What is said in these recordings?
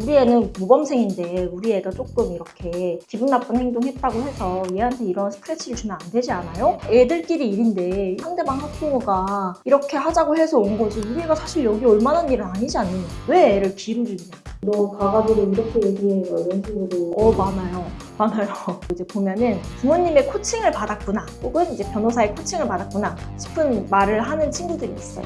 우리 애는 모범생인데 우리 애가 조금 이렇게 기분 나쁜 행동했다고 해서 얘한테 이런 스크래치를 주면 안 되지 않아요? 애들끼리 일인데 상대방 학부모가 이렇게 하자고 해서 온 거지 우리 애가 사실 여기 올 만한 일은 아니지 않느냐. 왜 애를 기르느냐. 너 가가지고 이렇게 얘기해 막 이런 식으로. 많아요. 이제 보면은 부모님의 코칭을 받았구나 혹은 이제 변호사의 코칭을 받았구나 싶은 말을 하는 친구들이 있어요.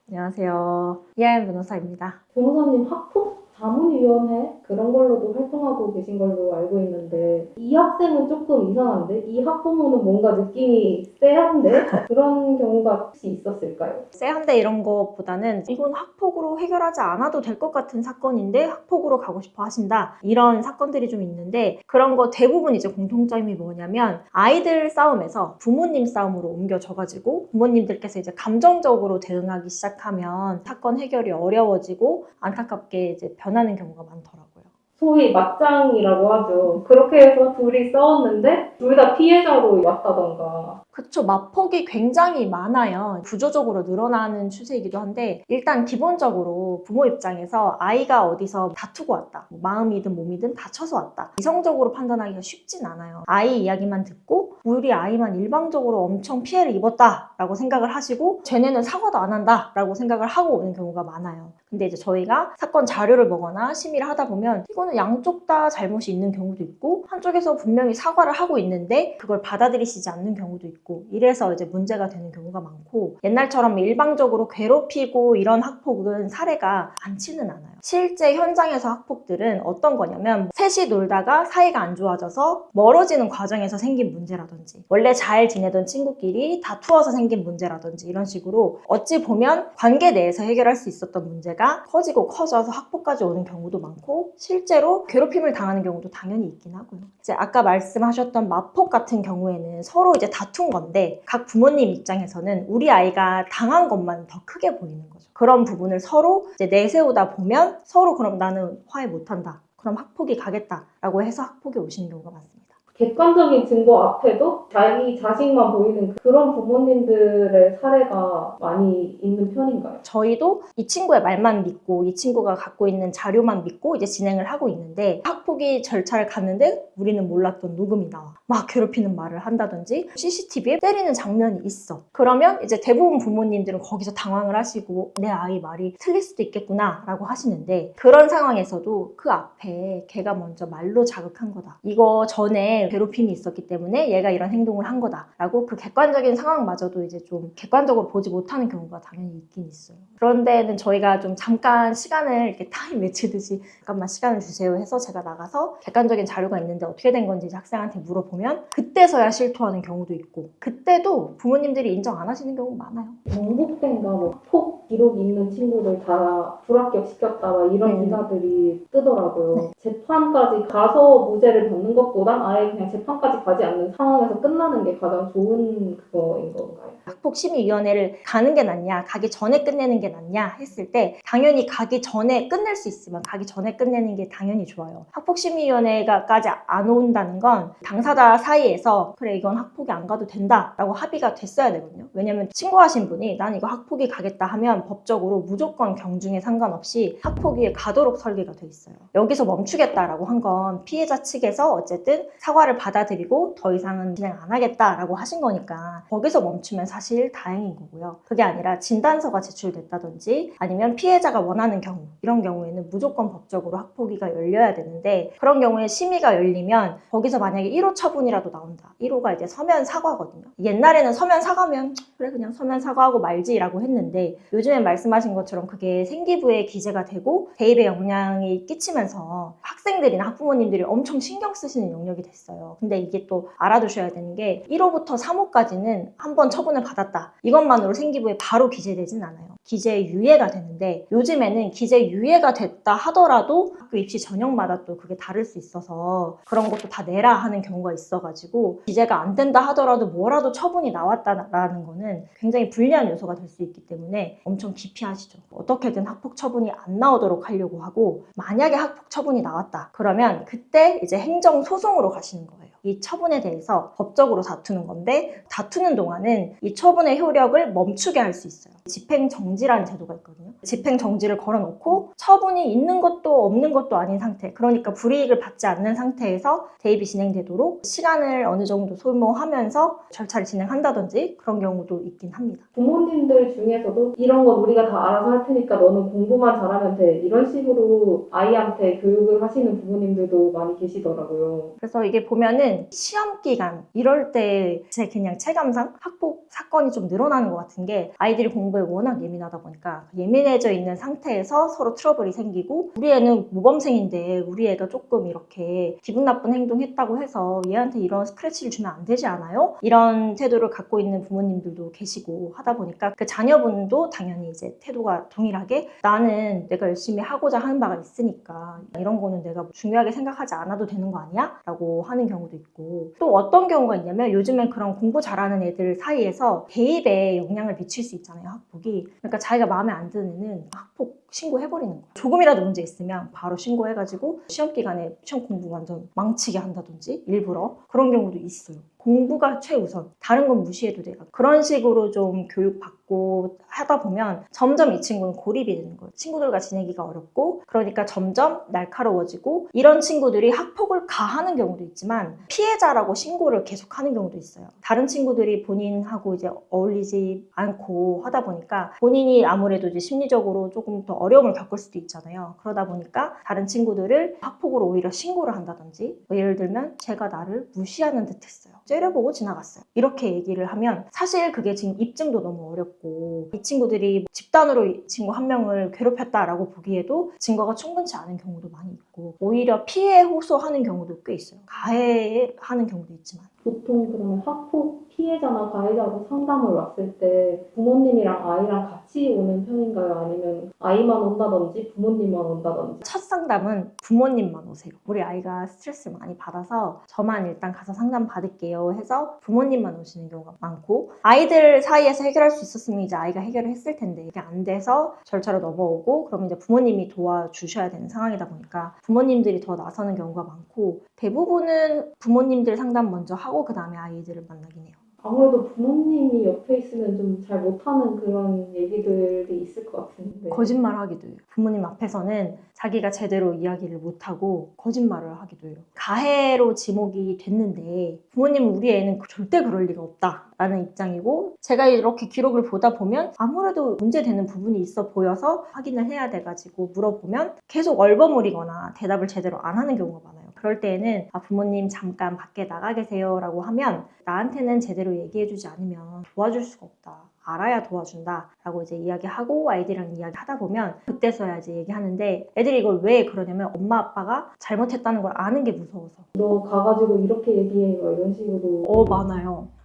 안녕하세요. 이하연 변호사입니다. 변호사님 학폭 자문위원회 그런 걸로도 활동하고 계신 걸로 알고 있는데 이 학생은 조금 이상한데 이 학부모는 뭔가 느낌이 쎄한데 그런 경우가 혹시 있었을까요? 쎄한데 이런 거보다는 이건 학폭으로 해결하지 않아도 될 것 같은 사건인데 학폭으로 가고 싶어 하신다 이런 사건들이 좀 있는데 그런 거 대부분 이제 공통점이 뭐냐면 아이들 싸움에서 부모님 싸움으로 옮겨져가지고 부모님들께서 이제 감정적으로 대응하기 시작하면 사건 해결이 어려워지고 안타깝게 이제 변하는 경우가 많더라고요. 소위 맞짱이라고 하죠. 그렇게 해서 둘이 싸웠는데 둘 다 피해자로 왔다던가. 그쵸. 마폭이 굉장히 많아요. 구조적으로 늘어나는 추세이기도 한데 일단 기본적으로 부모 입장에서 아이가 어디서 다투고 왔다. 마음이든 몸이든 다쳐서 왔다. 이성적으로 판단하기가 쉽진 않아요. 아이 이야기만 듣고 우리 아이만 일방적으로 엄청 피해를 입었다라고 생각을 하시고 쟤네는 사과도 안 한다라고 생각을 하고 오는 경우가 많아요. 근데 이제 저희가 사건 자료를 보거나 심의를 하다 보면 이거는 양쪽 다 잘못이 있는 경우도 있고 한쪽에서 분명히 사과를 하고 있는데 그걸 받아들이시지 않는 경우도 있고 이래서 이제 문제가 되는 경우가 많고 옛날처럼 일방적으로 괴롭히고 이런 학폭은 사례가 많지는 않아요. 실제 현장에서 학폭들은 어떤 거냐면 셋이 놀다가 사이가 안 좋아져서 멀어지는 과정에서 생긴 문제라든지 원래 잘 지내던 친구끼리 다투어서 생긴 문제라든지 이런 식으로 어찌 보면 관계 내에서 해결할 수 있었던 문제가 커지고 커져서 학폭까지 오는 경우도 많고 실제로 괴롭힘을 당하는 경우도 당연히 있긴 하고요. 이제 아까 말씀하셨던 마폭 같은 경우에는 서로 이제 다툰 건데 각 부모님 입장에서는 우리 아이가 당한 것만 더 크게 보이는 거죠. 그런 부분을 서로 이제 내세우다 보면 서로 그럼 나는 화해 못한다. 그럼 학폭이 가겠다라고 해서 학폭이 오시는 경우가 많습니다. 객관적인 증거 앞에도 자기 자식만 보이는 그런 부모님들의 사례가 많이 있는 편인가요? 저희도 이 친구의 말만 믿고 이 친구가 갖고 있는 자료만 믿고 이제 진행을 하고 있는데 학폭이 절차를 갔는데 우리는 몰랐던 녹음이 나와. 막 괴롭히는 말을 한다든지 CCTV에 때리는 장면이 있어. 그러면 이제 대부분 부모님들은 거기서 당황을 하시고 내 아이 말이 틀릴 수도 있겠구나 라고 하시는데 그런 상황에서도 그 앞에 걔가 먼저 말로 자극한 거다. 이거 전에 괴롭힘이 있었기 때문에 얘가 이런 행동을 한 거다라고 그 객관적인 상황마저도 이제 좀 객관적으로 보지 못하는 경우가 당연히 있긴 있어요. 그런 데는 저희가 좀 잠깐 시간을 이렇게 타임 외치듯이 잠깐만 시간을 주세요 해서 제가 나가서 객관적인 자료가 있는데 어떻게 된 건지 학생한테 물어보면 그때서야 실토하는 경우도 있고 그때도 부모님들이 인정 안 하시는 경우가 많아요. 경북대인가 폭 기록이 있는 친구들 다 불합격시켰다 막 이런 기사들이 뜨더라고요. 재판까지 가서 무죄를 받는 것보단 아예 그냥 재판까지 가지 않는 상황에서 끝나는 게 가장 좋은 그거인 건가요? 학폭심의위원회를 가는 게 낫냐 가기 전에 끝내는 게 낫냐 했을 때 당연히 가기 전에 끝낼 수 있으면 가기 전에 끝내는 게 당연히 좋아요. 학폭심의위원회가까지 안 온다는 건 당사자 사이에서 그래 이건 학폭이 안 가도 된다라고 합의가 됐어야 되거든요. 왜냐면 신고하신 분이 난 이거 학폭이 가겠다 하면 법적으로 무조건 경중에 상관없이 학폭이 가도록 설계가 돼 있어요. 여기서 멈추겠다라고 한 건 피해자 측에서 어쨌든 사과를 받아들이고 더 이상은 진행 안 하겠다라고 하신 거니까 거기서 멈추면 사실 다행인 거고요. 그게 아니라 진단서가 제출됐다든지 아니면 피해자가 원하는 경우 이런 경우에는 무조건 법적으로 학폭위가 열려야 되는데 그런 경우에 심의가 열리면 거기서 만약에 1호 처분이라도 나온다. 1호가 이제 서면 사과거든요. 옛날에는 서면 사과면 그래 그냥 서면 사과하고 말지라고 했는데 요즘엔 말씀하신 것처럼 그게 생기부에 기재가 되고 대입에 영향이 끼치면서 학생들이나 학부모님들이 엄청 신경 쓰시는 영역이 됐어요. 근데 이게 또 알아두셔야 되는 게 1호부터 3호까지는 한 번 처분을 받았다. 이것만으로 생기부에 바로 기재되진 않아요. 기재 유예가 되는데 요즘에는 기재 유예가 됐다 하더라도 학교 입시 전형마다 또 그게 다를 수 있어서 그런 것도 다 내라 하는 경우가 있어가지고 기재가 안 된다 하더라도 뭐라도 처분이 나왔다라는 거는 굉장히 불리한 요소가 될 수 있기 때문에 엄청 기피하시죠. 어떻게든 학폭 처분이 안 나오도록 하려고 하고 만약에 학폭 처분이 나왔다 그러면 그때 이제 행정소송으로 가시는 거예요. 이 처분에 대해서 법적으로 다투는 건데 다투는 동안은 이 처분의 효력을 멈추게 할 수 있어요. 집행정지라는 제도가 있거든요. 집행정지를 걸어놓고 처분이 있는 것도 없는 것도 아닌 상태, 그러니까 불이익을 받지 않는 상태에서 대입이 진행되도록 시간을 어느 정도 소모하면서 절차를 진행한다든지 그런 경우도 있긴 합니다. 부모님들 중에서도 이런 건 우리가 다 알아서 할 테니까 너는 공부만 잘하면 돼. 이런 식으로 아이한테 교육을 하시는 부모님들도 많이 계시더라고요. 그래서 이게 보면은 시험 기간 이럴 때 제 그냥 체감상 학폭 사건이 좀 늘어나는 것 같은 게 아이들이 공부에 워낙 예민하다 보니까 예민해져 있는 상태에서 서로 트러블이 생기고 우리 애는 모범생인데 우리 애가 조금 이렇게 기분 나쁜 행동했다고 해서 얘한테 이런 스크래치를 주면 안 되지 않아요? 이런 태도를 갖고 있는 부모님들도 계시고 하다 보니까 그 자녀분도 당연히 이제 태도가 동일하게 나는 내가 열심히 하고자 하는 바가 있으니까 이런 거는 내가 중요하게 생각하지 않아도 되는 거 아니야? 라고 하는 경우도 있고 또 어떤 경우가 있냐면 요즘엔 그런 공부 잘하는 애들 사이에서 대입에 영향을 미칠 수 있잖아요, 학폭이. 그러니까 자기가 마음에 안 드는 애는 학폭 신고해버리는 거예요. 조금이라도 문제 있으면 바로 신고해가지고 시험 기간에 시험 공부 완전 망치게 한다든지 일부러 그런 경우도 있어요. 공부가 최우선, 다른 건 무시해도 돼요. 그런 식으로 좀 교육받고 하다 보면 점점 이 친구는 고립이 되는 거예요. 친구들과 지내기가 어렵고 그러니까 점점 날카로워지고 이런 친구들이 학폭을 가하는 경우도 있지만 피해자라고 신고를 계속하는 경우도 있어요. 다른 친구들이 본인하고 이제 어울리지 않고 하다 보니까 본인이 아무래도 이제 심리적으로 조금 더 어려움을 겪을 수도 있잖아요. 그러다 보니까 다른 친구들을 학폭으로 오히려 신고를 한다든지 뭐 예를 들면 제가 나를 무시하는 듯 했어요. 째려보고 지나갔어요. 이렇게 얘기를 하면 사실 그게 지금 입증도 너무 어렵고 이 친구들이 집단으로 이 친구 한 명을 괴롭혔다라고 보기에도 증거가 충분치 않은 경우도 많이 있고 오히려 피해 호소하는 경우도 꽤 있어요. 가해하는 경우도 있지만 보통 그러면 학폭 피해자나 가해자로 상담을 왔을 때 부모님이랑 아이랑 같이 오는 편인가요? 아니면 아이만 온다든지 부모님만 온다든지? 첫 상담은 부모님만 오세요. 우리 아이가 스트레스를 많이 받아서 저만 일단 가서 상담 받을게요 해서 부모님만 오시는 경우가 많고 아이들 사이에서 해결할 수 있었으면 이제 아이가 해결을 했을 텐데 이게 안 돼서 절차로 넘어오고 그러면 이제 부모님이 도와주셔야 되는 상황이다 보니까 부모님들이 더 나서는 경우가 많고 대부분은 부모님들 상담 먼저 하고 그 다음에 아이들을 만나긴 해요. 아무래도 부모님이 옆에 있으면 좀 잘 못하는 그런 얘기들이 있을 것 같은데. 거짓말 하기도 해요. 부모님 앞에서는 자기가 제대로 이야기를 못하고 거짓말을 하기도 해요. 가해로 지목이 됐는데 부모님은 우리 애는 절대 그럴 리가 없다라는 입장이고 제가 이렇게 기록을 보다 보면 아무래도 문제되는 부분이 있어 보여서 확인을 해야 돼가지고 물어보면 계속 얼버무리거나 대답을 제대로 안 하는 경우가 많아요. 그럴 때에는 부모님 잠깐 밖에 나가 계세요 라고 하면 나한테는 제대로 얘기해주지 않으면 도와줄 수가 없다. 알아야 도와준다 라고 이제 이야기하고 아이들이랑 이야기하다 보면 그때서야 이제 얘기하는데 애들이 이걸 왜 그러냐면 엄마 아빠가 잘못했다는 걸 아는 게 무서워서. 너 가가지고 이렇게 얘기해 막 이런 식으로.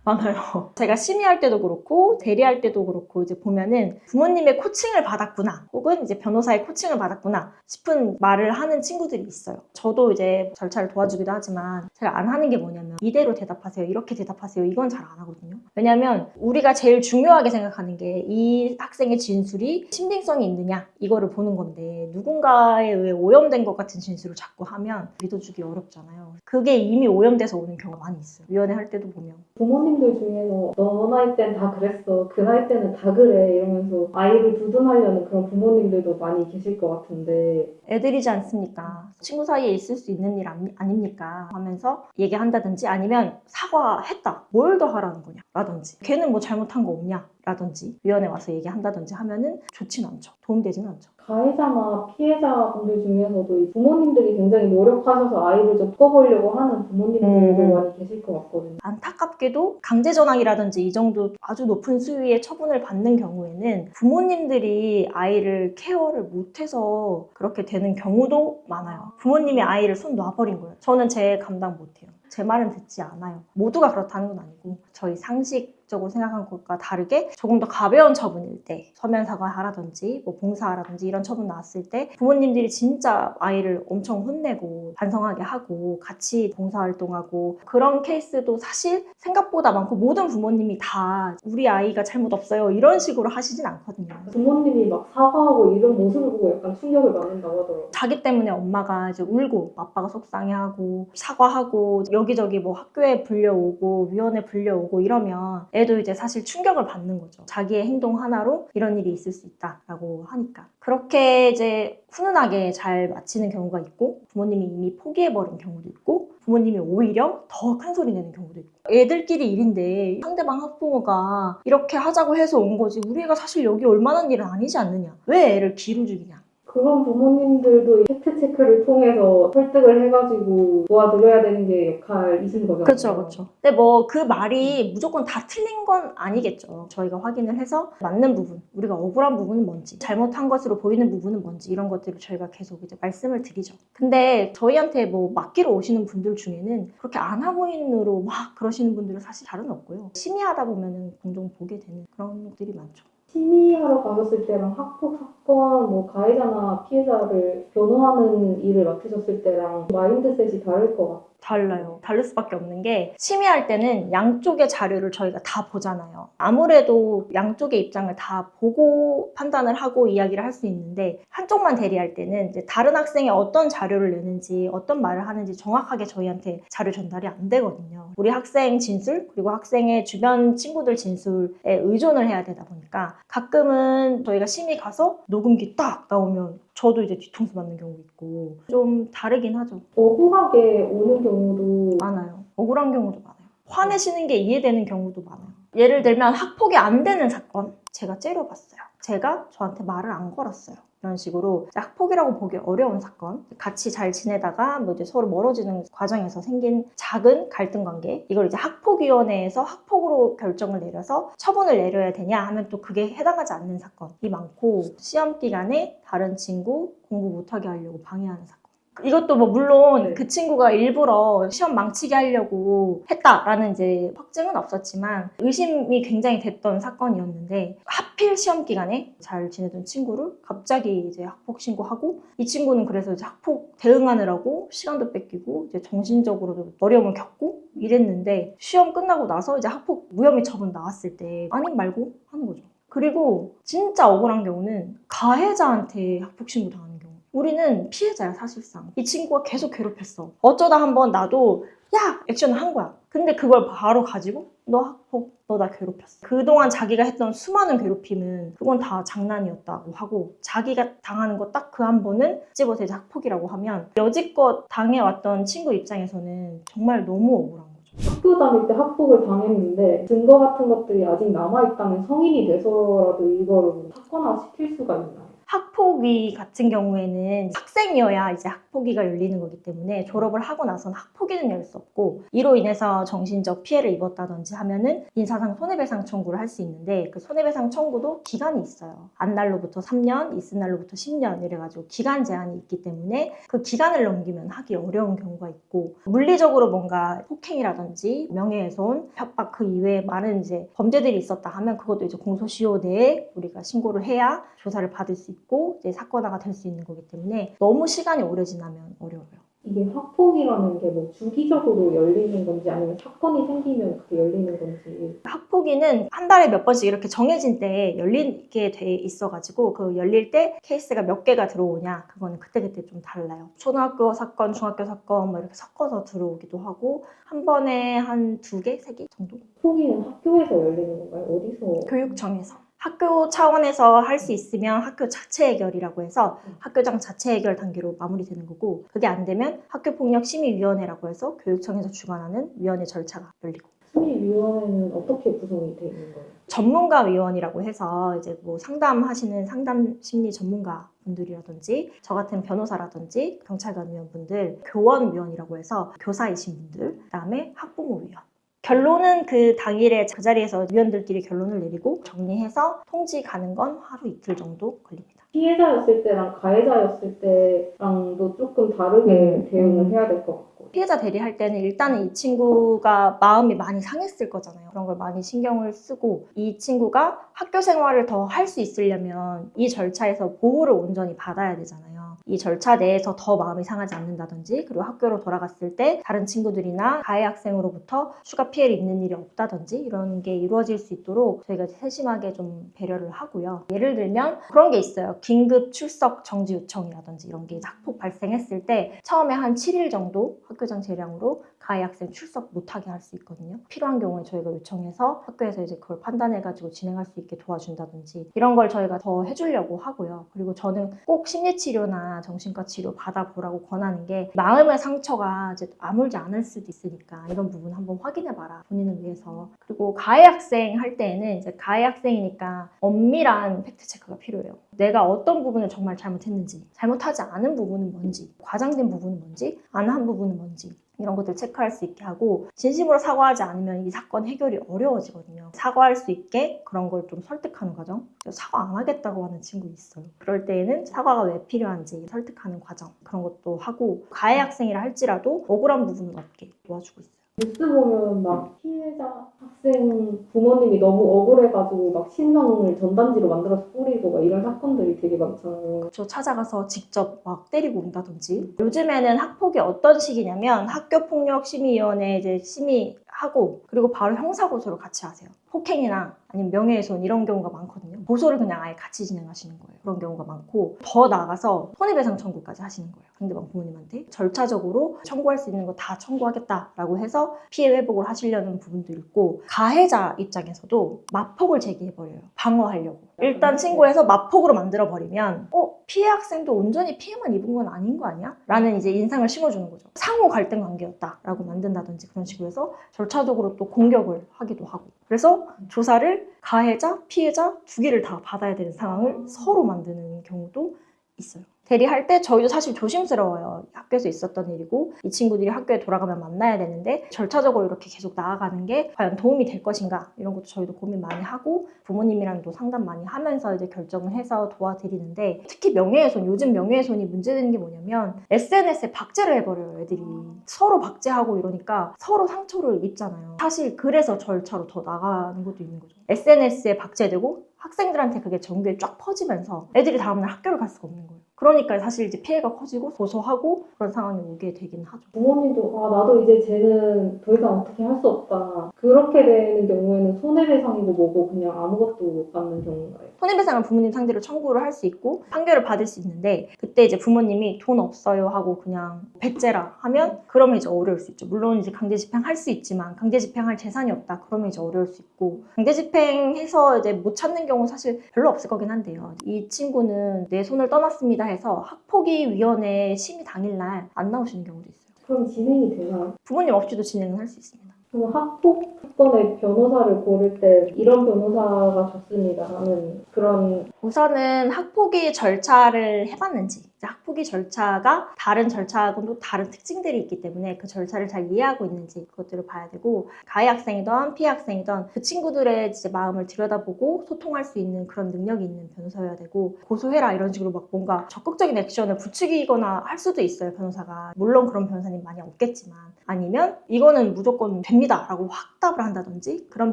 많아요. 제가 심의할 때도 그렇고 대리할 때도 그렇고 이제 보면은 부모님의 코칭을 받았구나 혹은 이제 변호사의 코칭을 받았구나 싶은 말을 하는 친구들이 있어요. 저도 이제 절차를 도와주기도 하지만 제가 안 하는 게 뭐냐면 이대로 대답하세요 이렇게 대답하세요 이건 잘 안 하거든요. 왜냐면 우리가 제일 중요하게 생각하는 게 이 학생의 진술이 신빙성이 있느냐 이거를 보는 건데 누군가에 의해 오염된 것 같은 진술을 자꾸 하면 믿어주기 어렵잖아요. 그게 이미 오염돼서 오는 경우가 많이 있어요. 위원회 할 때도 보면 부모님들 중에서 너 나이 땐 다 그랬어. 그 나이 때는 다 그래. 이러면서 아이를 두둔하려는 그런 부모님들도 많이 계실 것 같은데. 애들이지 않습니까? 친구 사이에 있을 수 있는 일 아닙니까? 하면서 얘기한다든지 아니면 사과했다. 뭘 더 하라는 거냐? 라든지 걔는 뭐 잘못한 거 없냐? 라든지 위원회 와서 얘기한다든지 하면은 좋진 않죠. 도움되진 않죠. 가해자나 피해자분들 중에서도 이 부모님들이 굉장히 노력하셔서 아이를 좀 꺾어보려고 하는 부모님들도 많이 계실 것 같거든요. 안타깝게도 강제전학이라든지 이 정도 아주 높은 수위의 처분을 받는 경우에는 부모님들이 아이를 케어를 못해서 그렇게 되는 경우도 많아요. 부모님이 아이를 손 놔버린 거예요. 저는 제 감당 못해요. 제 말은 듣지 않아요. 모두가 그렇다는 건 아니고 저희 상식적으로 생각한 것과 다르게 조금 더 가벼운 처분일 때 서면 사과하라든지 뭐 봉사하라든지 이런 처분 나왔을 때 부모님들이 진짜 아이를 엄청 혼내고 반성하게 하고 같이 봉사활동하고 그런 케이스도 사실 생각보다 많고 모든 부모님이 다 우리 아이가 잘못 없어요 이런 식으로 하시진 않거든요. 부모님이 막 사과하고 이런 모습을 보고 약간 충격을 받는다고 하더라고요. 자기 때문에 엄마가 이제 울고 아빠가 속상해하고 사과하고 여기저기 뭐 학교에 불려오고 위원회 불려오고 이러면 애도 이제 사실 충격을 받는 거죠. 자기의 행동 하나로 이런 일이 있을 수 있다라고 하니까. 그렇게 이제 훈훈하게 잘 마치는 경우가 있고 부모님이 이미 포기해버린 경우도 있고 부모님이 오히려 더 큰 소리 내는 경우도 있고 애들끼리 일인데 상대방 학부모가 이렇게 하자고 해서 온 거지 우리 애가 사실 여기 올 만한 일은 아니지 않느냐 왜 애를 뒤로 죽이냐 그런 부모님들도 팩트 체크를 통해서 설득을 해가지고 도와드려야 되는 게 역할이신 거잖아요. 그렇죠, 그렇죠. 근데 뭐 그 말이 무조건 다 틀린 건 아니겠죠. 저희가 확인을 해서 맞는 부분, 우리가 억울한 부분은 뭔지, 잘못한 것으로 보이는 부분은 뭔지 이런 것들을 저희가 계속 이제 말씀을 드리죠. 근데 저희한테 뭐 맡기러 오시는 분들 중에는 그렇게 안하무인으로 막 그러시는 분들은 사실 잘은 없고요. 심의하다 보면은 종종 보게 되는 그런 것들이 많죠. 심의하러 가셨을 때랑 학폭 사건, 뭐 가해자나 피해자를 변호하는 일을 맡으셨을 때랑 마인드셋이 다를 것 같아요. 달라요. 다를 수밖에 없는 게 심의할 때는 양쪽의 자료를 저희가 다 보잖아요. 아무래도 양쪽의 입장을 다 보고 판단을 하고 이야기를 할 수 있는데 한쪽만 대리할 때는 이제 다른 학생이 어떤 자료를 내는지 어떤 말을 하는지 정확하게 저희한테 자료 전달이 안 되거든요. 우리 학생 진술 그리고 학생의 주변 친구들 진술에 의존을 해야 되다 보니까 가끔은 저희가 심의 가서 녹음기 딱 나오면 저도 이제 뒤통수 맞는 경우 있고 좀 다르긴 하죠. 억울하게 오는 경우도 많아요. 억울한 경우도 많아요. 화내시는 게 이해되는 경우도 많아요. 예를 들면 학폭이 안 되는 사건 제가 째려봤어요. 제가 저한테 말을 안 걸었어요. 이런 식으로 학폭이라고 보기 어려운 사건 같이 잘 지내다가 뭐 이제 서로 멀어지는 과정에서 생긴 작은 갈등 관계 이걸 이제 학폭위원회에서 학폭으로 결정을 내려서 처분을 내려야 되냐 하면 또 그게 해당하지 않는 사건이 많고 시험 기간에 다른 친구 공부 못하게 하려고 방해하는 사건 이것도 뭐 물론 그 친구가 일부러 시험 망치게 하려고 했다라는 이제 확증은 없었지만 의심이 굉장히 됐던 사건이었는데 하필 시험 기간에 잘 지내던 친구를 갑자기 이제 학폭 신고하고 이 친구는 그래서 이제 학폭 대응하느라고 시간도 뺏기고 이제 정신적으로도 어려움을 겪고 이랬는데 시험 끝나고 나서 이제 학폭 무혐의 처분 나왔을 때 아님 말고 하는 거죠. 그리고 진짜 억울한 경우는 가해자한테 학폭 신고 당하는 경우. 우리는 피해자야 사실상. 이 친구가 계속 괴롭혔어. 어쩌다 한번 나도 야! 액션을 한 거야. 근데 그걸 바로 가지고 너 학폭, 너 나 괴롭혔어. 그동안 자기가 했던 수많은 괴롭힘은 그건 다 장난이었다고 하고 자기가 당하는 거 딱 그 한 번은 집어서 이제 학폭이라고 하면 여지껏 당해왔던 친구 입장에서는 정말 너무 억울한 거죠. 학교 다닐 때 학폭을 당했는데 증거 같은 것들이 아직 남아있다면 성인이 돼서라도 이걸 사건화시킬 수가 있나요? 학폭위 같은 경우에는 학생이어야 이제 학폭위가 열리는 거기 때문에 졸업을 하고 나서는 학폭위는 열 수 없고 이로 인해서 정신적 피해를 입었다든지 하면은 인사상 손해배상 청구를 할 수 있는데 그 손해배상 청구도 기간이 있어요. 안 날로부터 3년, 있은 날로부터 10년 이래가지고 기간 제한이 있기 때문에 그 기간을 넘기면 하기 어려운 경우가 있고 물리적으로 뭔가 폭행이라든지 명예훼손, 협박 그 이외에 많은 이제 범죄들이 있었다 하면 그것도 이제 공소시효 내에 우리가 신고를 해야 조사를 받을 수 있고 이제 사건화가 될 수 있는 거기 때문에 너무 시간이 오래 지나면 어려워요. 이게 학폭이라는 게 뭐 주기적으로 열리는 건지 아니면 사건이 생기면 그게 열리는 건지. 학폭위는 한 달에 몇 번씩 이렇게 정해진 때에 열리게 돼 있어가지고 그 열릴 때 케이스가 몇 개가 들어오냐 그거는 그때그때 좀 달라요. 초등학교 사건, 중학교 사건 뭐 이렇게 섞어서 들어오기도 하고 한 번에 한 2개, 3개 정도? 학폭위는 학교에서 열리는 건가요? 어디서? 교육청에서. 학교 차원에서 할 수 있으면 학교 자체 해결이라고 해서 학교장 자체 해결 단계로 마무리되는 거고 그게 안 되면 학교폭력심의위원회라고 해서 교육청에서 주관하는 위원회 절차가 열리고 심의위원회는 어떻게 구성이 되어 있는 거예요? 전문가위원이라고 해서 이제 뭐 상담하시는 상담 심리 전문가 분들이라든지 저 같은 변호사라든지 경찰관 위원분들 교원위원이라고 해서 교사이신 분들 그다음에 학부모위원 결론은 그 당일에 그 자리에서 위원들끼리 결론을 내리고 정리해서 통지 가는 건 하루 이틀 정도 걸립니다. 피해자였을 때랑 가해자였을 때랑도 조금 다르게 대응을 해야 될 것 같고. 피해자 대리할 때는 일단은 이 친구가 마음이 많이 상했을 거잖아요. 그런 걸 많이 신경을 쓰고 이 친구가 학교 생활을 더 할 수 있으려면 이 절차에서 보호를 온전히 받아야 되잖아요. 이 절차 내에서 더 마음이 상하지 않는다든지, 그리고 학교로 돌아갔을 때 다른 친구들이나 가해 학생으로부터 추가 피해를 입는 일이 없다든지 이런 게 이루어질 수 있도록 저희가 세심하게 좀 배려를 하고요. 예를 들면 그런 게 있어요. 긴급 출석 정지 요청이라든지 이런 게 학폭 발생했을 때 처음에 한 7일 정도 학교장 재량으로 가해 학생 출석 못하게 할 수 있거든요. 필요한 경우에 저희가 요청해서 학교에서 이제 그걸 판단해가지고 진행할 수 있게 도와준다든지 이런 걸 저희가 더 해주려고 하고요. 그리고 저는 꼭 심리치료나 정신과 치료 받아보라고 권하는 게 마음의 상처가 이제 아물지 않을 수도 있으니까 이런 부분 한번 확인해봐라, 본인을 위해서. 그리고 가해 학생 할 때에는 이제 가해 학생이니까 엄밀한 팩트 체크가 필요해요. 내가 어떤 부분을 정말 잘못했는지, 잘못하지 않은 부분은 뭔지, 과장된 부분은 뭔지, 안 한 부분은 뭔지 이런 것들 체크할 수 있게 하고, 진심으로 사과하지 않으면 이 사건 해결이 어려워지거든요. 사과할 수 있게 그런 걸 좀 설득하는 과정. 사과 안 하겠다고 하는 친구 있어요. 그럴 때에는 사과가 왜 필요한지 설득하는 과정, 그런 것도 하고, 가해 학생이라 할지라도 억울한 부분을 없게 도와주고 있어요. 뉴스 보면 막 피해자 학생 부모님이 너무 억울해가지고 막 신상을 전단지로 만들어서 뿌리고 막 이런 사건들이 되게 많잖아요. 저 찾아가서 직접 막 때리고 온다든지. 요즘에는 학폭이 어떤 식이냐면 학교폭력심의위원회 이제 심의하고 그리고 바로 형사고소를 같이 하세요. 폭행이나 아니면 명예훼손 이런 경우가 많거든요. 고소를 그냥 아예 같이 진행하시는 거예요. 그런 경우가 많고, 더 나아가서 손해배상 청구까지 하시는 거예요. 상대방 부모님한테 절차적으로 청구할 수 있는 거 다 청구하겠다라고 해서 피해 회복을 하시려는 부분도 있고, 가해자 입장에서도 마폭을 제기해버려요. 방어하려고. 일단 친구에서 마폭으로 만들어버리면 피해 학생도 온전히 피해만 입은 건 아닌 거 아니야? 라는 이제 인상을 심어주는 거죠. 상호 갈등 관계였다라고 만든다든지 그런 식으로 해서 절차적으로 또 공격을 하기도 하고, 그래서 조사를 가해자, 피해자 두 개를 다 받아야 되는 상황을 서로 만드는 경우도 있어요. 대리할 때 저희도 사실 조심스러워요. 학교에서 있었던 일이고 이 친구들이 학교에 돌아가면 만나야 되는데 절차적으로 이렇게 계속 나아가는 게 과연 도움이 될 것인가, 이런 것도 저희도 고민 많이 하고 부모님이랑도 상담 많이 하면서 이제 결정을 해서 도와드리는데, 특히 명예훼손, 요즘 명예훼손이 문제되는 게 뭐냐면 SNS에 박제를 해버려요. 애들이 서로 박제하고 이러니까 서로 상처를 입잖아요. 사실 그래서 절차로 더 나가는 것도 있는 거죠. SNS에 박제되고 학생들한테 그게 전교에 쫙 퍼지면서 애들이 다음날 학교를 갈 수가 없는 거예요. 그러니까 사실 이제 피해가 커지고 고소하고 그런 상황이 오게 되긴 하죠. 부모님도 나도 이제 쟤는 더 이상 어떻게 할 수 없다. 그렇게 되는 경우에는 손해배상이고 뭐고 그냥 아무것도 못 받는 경우가요. 손해배상을 부모님 상대로 청구를 할 수 있고 판결을 받을 수 있는데, 그때 이제 부모님이 돈 없어요 하고 그냥 배째라 하면 그러면 이제 어려울 수 있죠. 물론 이제 강제집행할 수 있지만 강제집행할 재산이 없다 그러면 이제 어려울 수 있고, 강제집행해서 이제 못 찾는 경우 사실 별로 없을 거긴 한데요. 이 친구는 내 손을 떠났습니다 해서 학폭위원회 심의 당일날 안 나오시는 경우도 있어요. 그럼 진행이 되나요? 부모님 없이도 진행을 할 수 있습니다. 그럼 학폭 사건의 변호사를 고를 때 이런 변호사가 좋습니다 하는 그런 우선은 학폭위 절차를 해봤는지, 이제 학폭위 절차가 다른 절차하고는 또 다른 특징들이 있기 때문에 그 절차를 잘 이해하고 있는지 그것들을 봐야 되고, 가해 학생이든 피해 학생이든 그 친구들의 이제 마음을 들여다보고 소통할 수 있는 그런 능력이 있는 변호사여야 되고, 고소해라 이런 식으로 막 뭔가 적극적인 액션을 부추기거나 할 수도 있어요, 변호사가. 물론 그런 변호사님 많이 없겠지만, 아니면 이거는 무조건 됩니다 라고 확 답을 한다든지, 그런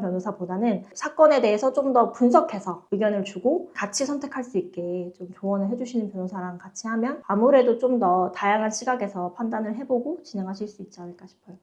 변호사보다는 사건에 대해서 좀 더 분석해서 의견을 주고 같이 선택할 수 있게 좀 조언을 해주시는 변호사랑 같이 하면 아무래도 좀 더 다양한 시각에서 판단을 해보고 진행하실 수 있지 않을까 싶어요.